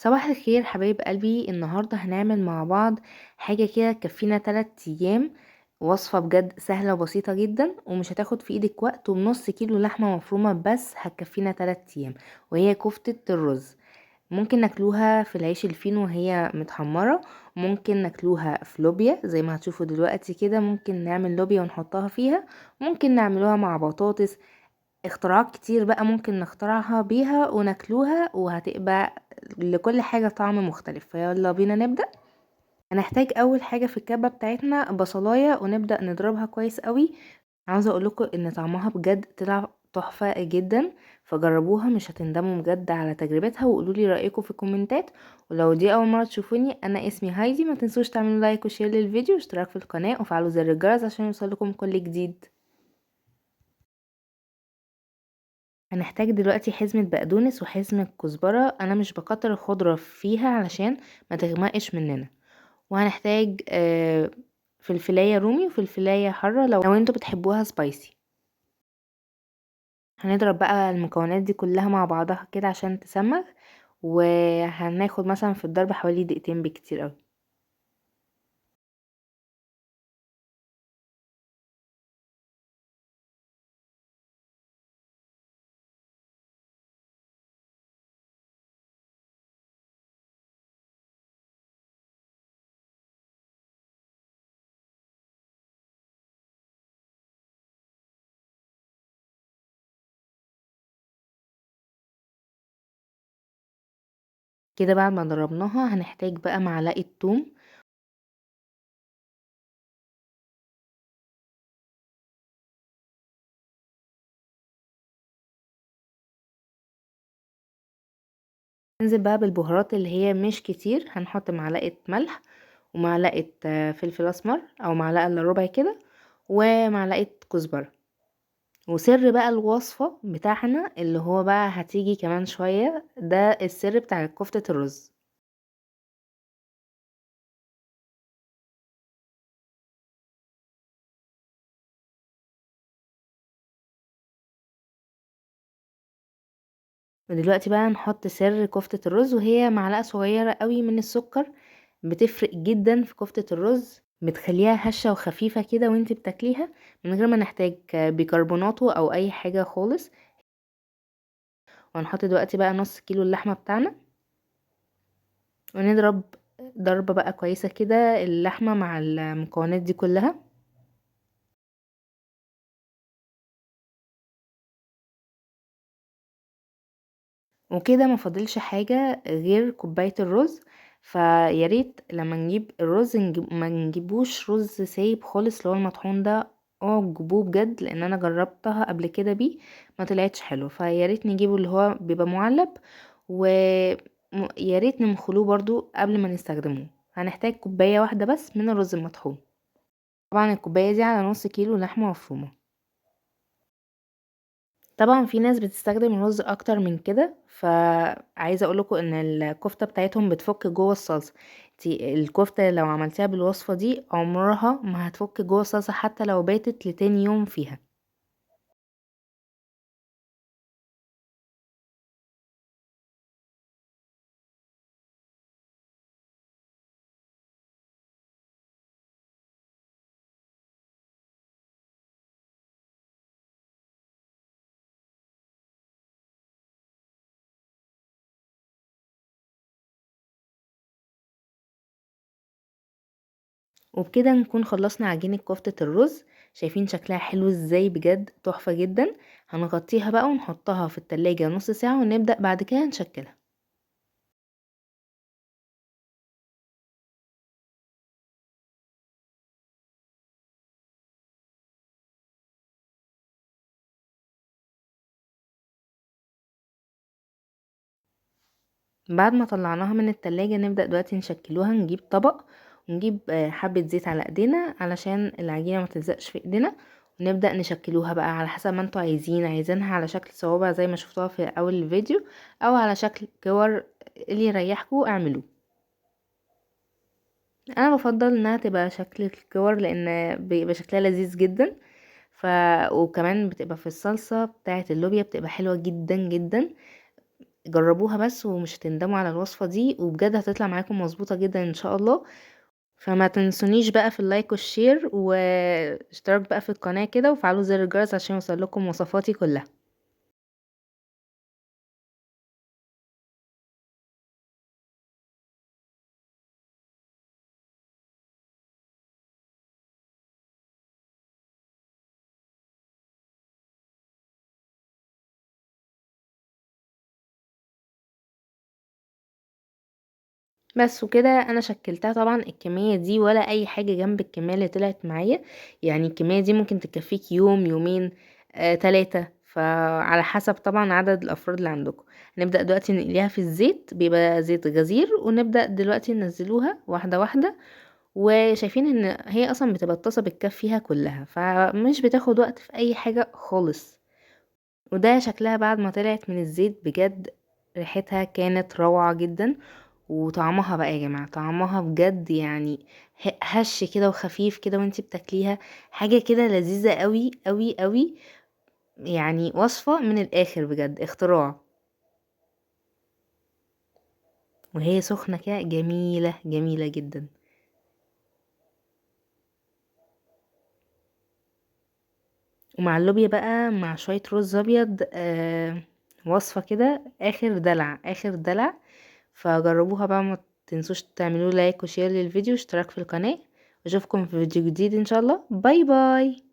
صباح الخير حبايب قلبي. النهاردة هنعمل مع بعض حاجة كده تكفينا 3 ايام. وصفة بجد سهلة وبسيطة جدا ومش هتاخد في ايدك وقت، وبنص كيلو لحمة مفرومة بس هتكفينا 3 ايام. وهي كفتة الرز. ممكن ناكلوها في العيش الفينو وهي متحمرة، ممكن ناكلوها في لوبيا زي ما هتشوفوا دلوقتي كده. ممكن نعمل لوبيا ونحطها فيها، ممكن نعملوها مع بطاطس. اختراعات كتير بقى ممكن نخترعها بيها وناكلوها، وهتبقى لكل حاجة طعم مختلف. فيلا بينا نبدأ. هنحتاج اول حاجة في الكبة بتاعتنا بصلاية، ونبدأ نضربها كويس قوي. عاوزة اقولكم ان طعمها بجد طلع تحفة جدا، فجربوها مش هتندموا بجد على تجربتها. وقولولي رأيكم في الكومنتات. ولو دي اول مرة تشوفوني، انا اسمي هايدي. ما تنسوش تعملوا لايك وشير للفيديو واشتراك في القناة وفعلوا زر الجرس عشان يوصلكم كل جديد. هنحتاج دلوقتي حزمة بقدونس وحزمة كزبرة. انا مش بكتر الخضرة فيها علشان ما تغمقش مننا. وهنحتاج فلفلاية رومي وفلفلاية حارة لو انتوا بتحبوها سبايسي. هنضرب بقى المكونات دي كلها مع بعضها كده عشان تسمغ، وهناخد مثلا في الضرب حوالي دقيقتين بكتير اوي. كده بعد ما ضربناها هنحتاج بقى معلقة توم. ننزل بقى بالبهارات اللي هي مش كتير. هنحط معلقة ملح، ومعلقة فلفل اسمر او معلقة الا ربع كده، ومعلقة كزبرة. وسر بقى الوصفة بتاعنا اللي هو بقى هتيجي كمان شوية، ده السر بتاع كفتة الرز. ودلوقتي بقى نحط سر كفتة الرز، وهي معلقة صغيرة قوي من السكر. بتفرق جدا في كفتة الرز، بتخليها هشة وخفيفة كده وانتي بتاكليها، من غير ما نحتاج بيكربوناتو او اي حاجة خالص. وهنحط دلوقتي بقى نص كيلو اللحمة بتاعنا، ونضرب ضربة بقى كويسة كده اللحمة مع المكونات دي كلها. وكده ما فاضلش حاجة غير كوباية الرز. فياريت لما نجيب الرز ما نجيبوش رز سايب خالص اللي هو المطحون ده. جيبوه بجد، لان انا جربتها قبل كده بيه ما طلعتش حلو. فياريت نجيبه اللي هو بيبقى معلب، وياريت نمخلوه برضو قبل ما نستخدمه. هنحتاج كوباية واحدة بس من الرز المطحون. طبعا الكوباية دي على نص كيلو لحمة مفرومة. طبعا في ناس بتستخدم الرز اكتر من كده، فعايزه اقولكوا ان الكفته بتاعتهم بتفك جوه الصلصه. الكفته لو عملتيها بالوصفه دي عمرها ما هتفك جوه الصلصه حتى لو باتت لتاني يوم فيها. وبكده نكون خلصنا عجينه كفته الرز. شايفين شكلها حلو ازاي؟ بجد تحفه جدا. هنغطيها بقى ونحطها في التلاجة نص ساعه، ونبدأ بعد كده نشكلها. بعد ما طلعناها من التلاجة نبدأ دلوقتي نشكلوها. نجيب طبق، ونجيب حبة زيت على ايدينا علشان العجينة ما تلزقش في ايدينا. ونبدأ نشكلوها بقى على حسب ما انتوا عايزينها على شكل صوابع زي ما شفتوها في اول الفيديو، او على شكل كور، اللي يريحكوا اعملوه. انا بفضل انها تبقى شكل الكور لان بيبقى شكلها لذيذ جدا. وكمان بتبقى في الصلصة بتاعة اللوبيا بتبقى حلوة جدا جدا. جربوها بس ومش هتندموا على الوصفة دي، وبجد هتطلع معاكم مظبوطة جدا ان شاء الله. فما تنسونيش بقى في اللايك والشير واشتراك بقى في القناة كده، وفعلوا زر الجرس عشان يوصلكم وصفاتي كلها. بس وكده انا شكلتها. طبعا الكمية دي ولا اي حاجة جنب الكمية اللي طلعت معايا، يعني الكمية دي ممكن تكفيك يوم يومين 3، فعلى حسب طبعا عدد الافراد اللي عندكم. هنبدأ دلوقتي نقليها في الزيت، بيبقى زيت غزير، ونبدأ دلوقتي ننزلوها واحدة واحدة. وشايفين ان هي اصلا بتبقى الطاسة بتكفيها كلها، فمش بتاخد وقت في اي حاجة خالص. وده شكلها بعد ما طلعت من الزيت، بجد ريحتها كانت روعة جدا. وطعمها بقى يا جماعة، طعمها بجد يعني هش كده وخفيف كده وانتي بتاكليها، حاجة كده لذيذة قوي قوي قوي. يعني وصفة من الاخر، بجد اختراع. وهي سخنة كده جميلة جميلة جدا. ومع اللوبيا بقى مع شوية رز ابيض، وصفة كده اخر دلع اخر دلع. فجربوها بقى، ما تنسوش تعملوا لايك وشير للفيديو واشتراك في القناة. اشوفكم في فيديو جديد ان شاء الله. باي باي.